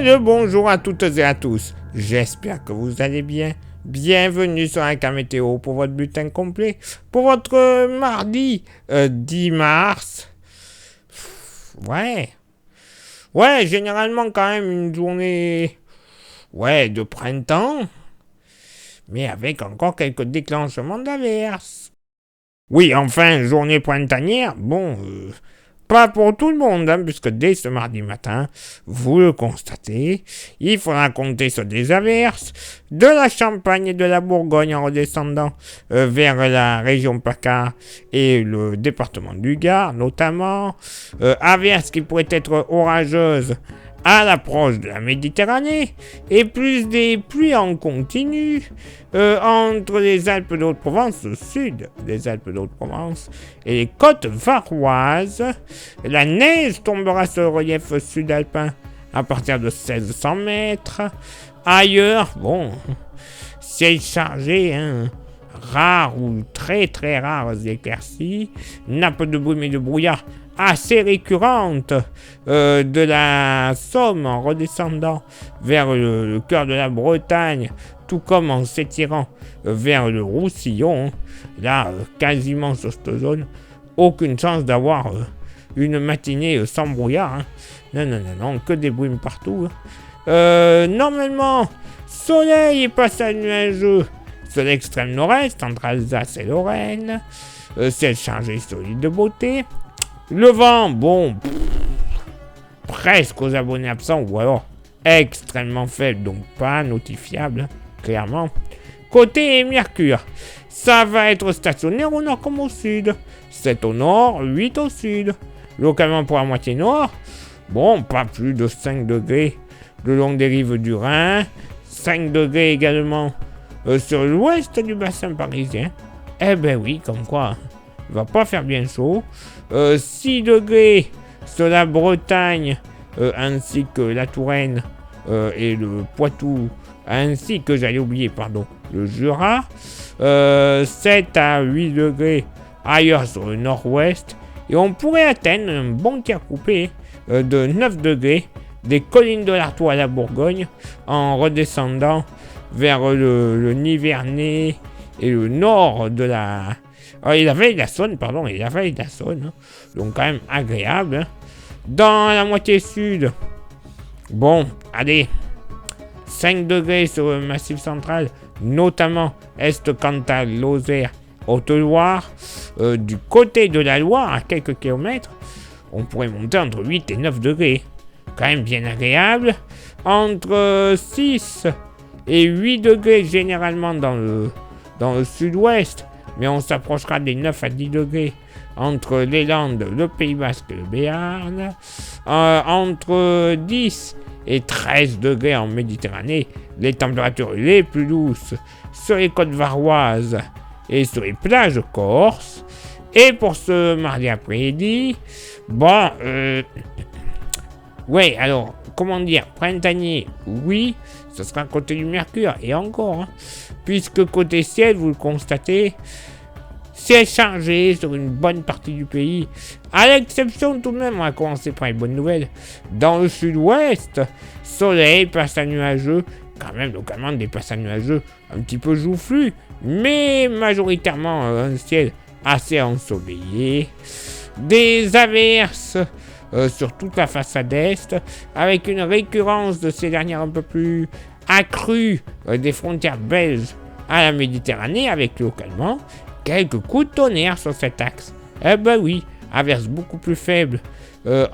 Bien le bonjour à toutes et à tous. J'espère que vous allez bien. Bienvenue sur un cas météo pour votre bulletin complet. Pour votre mardi 10 mars. Ouais, généralement quand même une journée de printemps. Mais avec encore quelques déclenchements d'averses. Oui, enfin, journée printanière. Bon, pas pour tout le monde, puisque dès ce mardi matin, vous le constatez, il faudra compter sur des averses de la Champagne et de la Bourgogne en redescendant vers la région PACA et le département du Gard, notamment. Averses qui pourraient être orageuses à l'approche de la Méditerranée, et plus des pluies en continu entre les Alpes de Haute-Provence, au sud des Alpes de Haute-Provence, et les côtes varoises. La neige tombera sur le relief sud-alpin à partir de 1600 mètres. Ailleurs, ciel chargé, rares ou très très rares éclaircies, nappes de brume et de brouillard assez récurrente de la Somme en redescendant vers le cœur de la Bretagne, tout comme en s'étirant vers le Roussillon. Là, quasiment sur cette zone, aucune chance d'avoir une matinée sans brouillard. Non, que des brumes partout. Normalement, soleil et passage nuageux sur l'extrême nord-est, entre Alsace et Lorraine. Ciel chargé solide de beauté. Le vent, presque aux abonnés absents, ou alors extrêmement faible, donc pas notifiable, clairement. Côté Mercure, ça va être stationnaire au nord comme au sud. 7 au nord, 8 au sud. Localement pour la moitié nord, pas plus de 5 degrés le long des rives du Rhin. 5 degrés également sur l'ouest du bassin parisien. Eh ben oui, comme quoi, il va pas faire bien chaud. 6 degrés sur la Bretagne, ainsi que la Touraine et le Poitou, ainsi que, le Jura. 7 à 8 degrés ailleurs sur le nord-ouest. Et on pourrait atteindre un bon tir coupé de 9 degrés des collines de l'Artois à la Bourgogne, en redescendant vers le Nivernais et le nord de la... et la vallée de la Saône, donc quand même agréable. Dans la moitié sud, 5 degrés sur le massif central, notamment Est-Cantal, Lozère, Haute-Loire. Du côté de la Loire, à quelques kilomètres, on pourrait monter entre 8 et 9 degrés. Quand même bien agréable. Entre 6 et 8 degrés généralement dans le sud-ouest, mais on s'approchera des 9 à 10 degrés entre les Landes, le Pays Basque et le Béarn. Entre 10 et 13 degrés en Méditerranée, les températures les plus douces sur les côtes varoises et sur les plages corses. Et pour ce mardi après-midi, printanier, oui, ce sera côté du Mercure, et encore, puisque côté ciel, vous le constatez, ciel chargé sur une bonne partie du pays, à l'exception tout de même, on va commencer par les bonnes nouvelles, dans le sud-ouest, soleil, passage nuageux, quand même localement des passages nuageux un petit peu joufflus, mais majoritairement un ciel assez ensoleillé, des averses sur toute la façade est, avec une récurrence de ces dernières un peu plus accrue des frontières belges à la Méditerranée, avec localement quelques coups de tonnerre sur cet axe. Eh ben oui, averses beaucoup plus faibles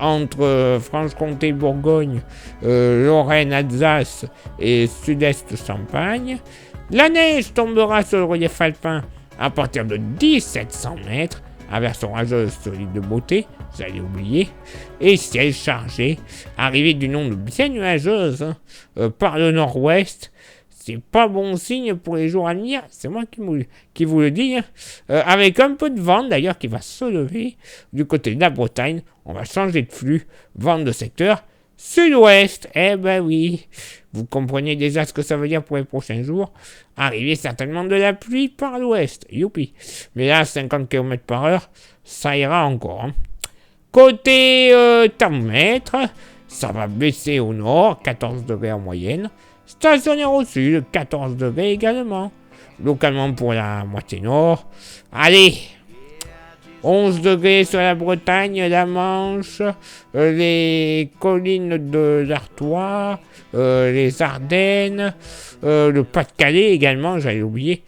entre Franche-Comté, Bourgogne, Lorraine, Alsace et sud-est Champagne. La neige tombera sur le relief alpin à partir de 1700 mètres, averses orageuses sur l'île de Beauté, vous allez oublier, et ciel chargé, arrivée d'une onde bien nuageuse par le nord-ouest. C'est pas bon signe pour les jours à venir, c'est moi qui vous le dis, avec un peu de vent d'ailleurs qui va se lever du côté de la Bretagne. On va changer de flux, vent de secteur sud-ouest. Eh ben oui, vous comprenez déjà ce que ça veut dire pour les prochains jours. Arriver certainement de la pluie par l'ouest, youpi. Mais là, 50 km/h, ça ira encore. Côté thermomètre, Ça va baisser au nord, 14 degrés en moyenne. Stationnaire au sud, 14 degrés également. Localement pour la moitié nord. Allez, 11 degrés sur la Bretagne, la Manche, les collines de l'Artois, les Ardennes, le Pas-de-Calais également, j'avais oublié.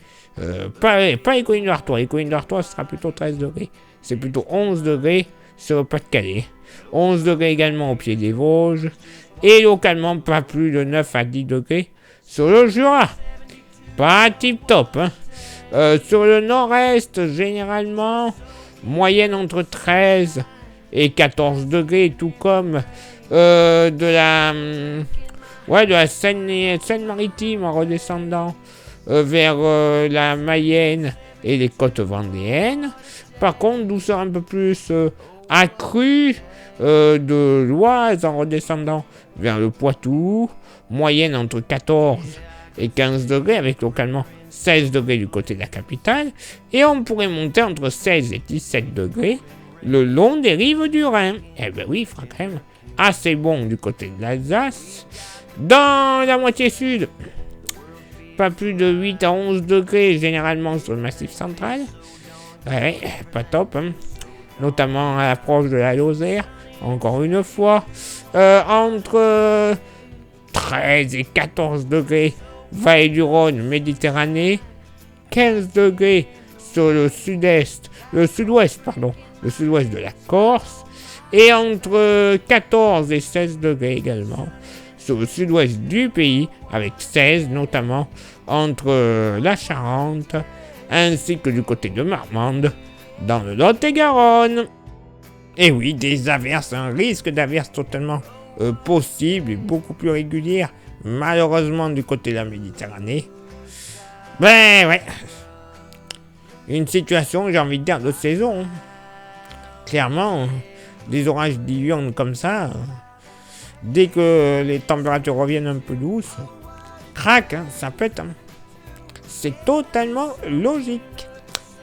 Pas les collines de l'Artois, les collines de l'Artois, ce sera plutôt 13 degrés. C'est plutôt 11 degrés sur le Pas-de-Calais. 11 degrés également au pied des Vosges. Et localement, pas plus de 9 à 10 degrés sur le Jura. Pas tip top, hein. Sur le nord-est, généralement, moyenne entre 13 et 14 degrés, tout comme de la Seine-Maritime en redescendant vers la Mayenne et les côtes vendéennes. Par contre, douceur un peu plus accrue de l'Oise en redescendant vers le Poitou, moyenne entre 14 et 15 degrés, avec localement 16 degrés du côté de la capitale, et on pourrait monter entre 16 et 17 degrés le long des rives du Rhin. Eh ben oui, il fera quand même assez bon du côté de l'Alsace. Dans la moitié sud, pas plus de 8 à 11 degrés généralement sur le massif central. Ouais, pas top, hein. Notamment à l'approche de la Lozère, encore une fois. Entre 13 et 14 degrés, vallée du Rhône, Méditerranée. 15 degrés sur le sud-ouest de la Corse. Et entre 14 et 16 degrés également sur le sud-ouest du pays, avec 16 notamment entre la Charente ainsi que du côté de Marmande, dans le Lot-et-Garonne. Et oui, des averses, un risque d'averses totalement possible et beaucoup plus régulière, malheureusement du côté de la Méditerranée. Ben ouais, une situation, j'ai envie de dire, de saison. Clairement, des orages diurnes comme ça, dès que les températures reviennent un peu douces, crac, hein, ça pète. Hein. C'est totalement logique.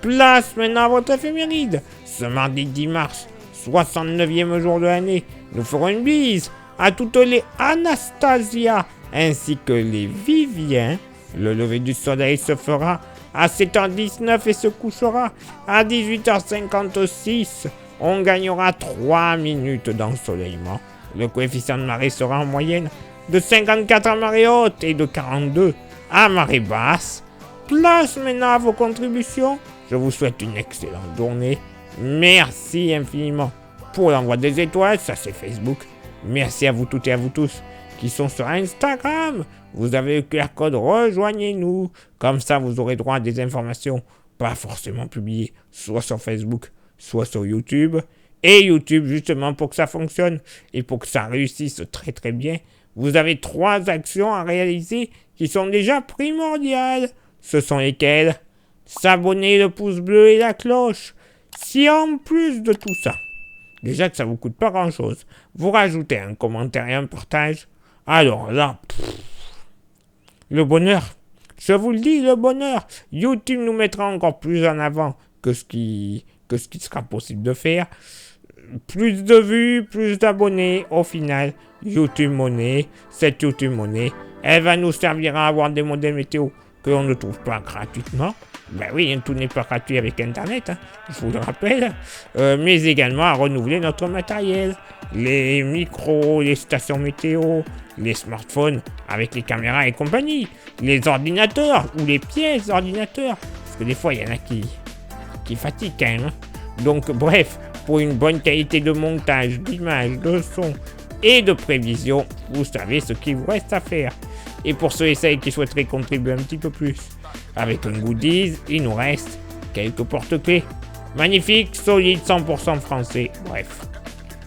Place maintenant à votre éphéméride. Ce mardi 10 mars, 69e jour de l'année, nous ferons une bise à toutes les Anastasia ainsi que les Vivien. Le lever du soleil se fera à 7h19 et se couchera à 18h56. On gagnera 3 minutes d'ensoleillement. Le coefficient de marée sera en moyenne de 54 à marée haute et de 42 à marée basse. Place maintenant à vos contributions. Je vous souhaite une excellente journée. Merci infiniment pour l'envoi des étoiles, ça c'est Facebook. Merci à vous toutes et à vous tous qui sont sur Instagram. Vous avez le QR code, rejoignez-nous. Comme ça, vous aurez droit à des informations pas forcément publiées, soit sur Facebook, soit sur YouTube. Et YouTube, justement, pour que ça fonctionne et pour que ça réussisse très très bien, vous avez 3 actions à réaliser qui sont déjà primordiales. Ce sont lesquelles? S'abonner, le pouce bleu et la cloche. Si en plus de tout ça, déjà que ça vous coûte pas grand chose, vous rajoutez un commentaire et un partage, alors là, le bonheur, je vous le dis, le bonheur. YouTube nous mettra encore plus en avant que ce qui sera possible de faire. Plus de vues, plus d'abonnés, au final, YouTube Money, cette YouTube Money, elle va nous servir à avoir des modèles météo que l'on ne trouve pas gratuitement. Ben oui, tout n'est pas gratuit avec Internet, hein, je vous le rappelle. Mais également à renouveler notre matériel. Les micros, les stations météo, les smartphones avec les caméras et compagnie. Les ordinateurs ou les pièces d'ordinateur. Parce que des fois, il y en a qui fatiguent quand même. Hein. Donc bref, pour une bonne qualité de montage, d'image, de son et de prévision, vous savez ce qu'il vous reste à faire. Et pour ceux et celles qui souhaiteraient contribuer un petit peu plus, avec un goodies, il nous reste quelques porte-clés. Magnifique, solide, 100% français. Bref,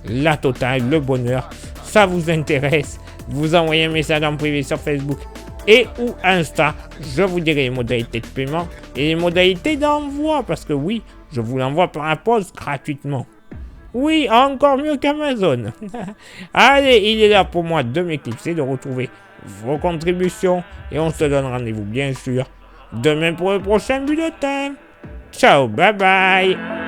la totale, le bonheur, ça vous intéresse. Vous envoyez un message en privé sur Facebook et ou Insta. Je vous dirai les modalités de paiement et les modalités d'envoi. Parce que oui, je vous l'envoie par la poste gratuitement. Oui, encore mieux qu'Amazon. Allez, il est là pour moi de m'éclipser, de retrouver vos contributions. Et on se donne rendez-vous bien sûr demain pour le prochain bulletin. Ciao, bye bye.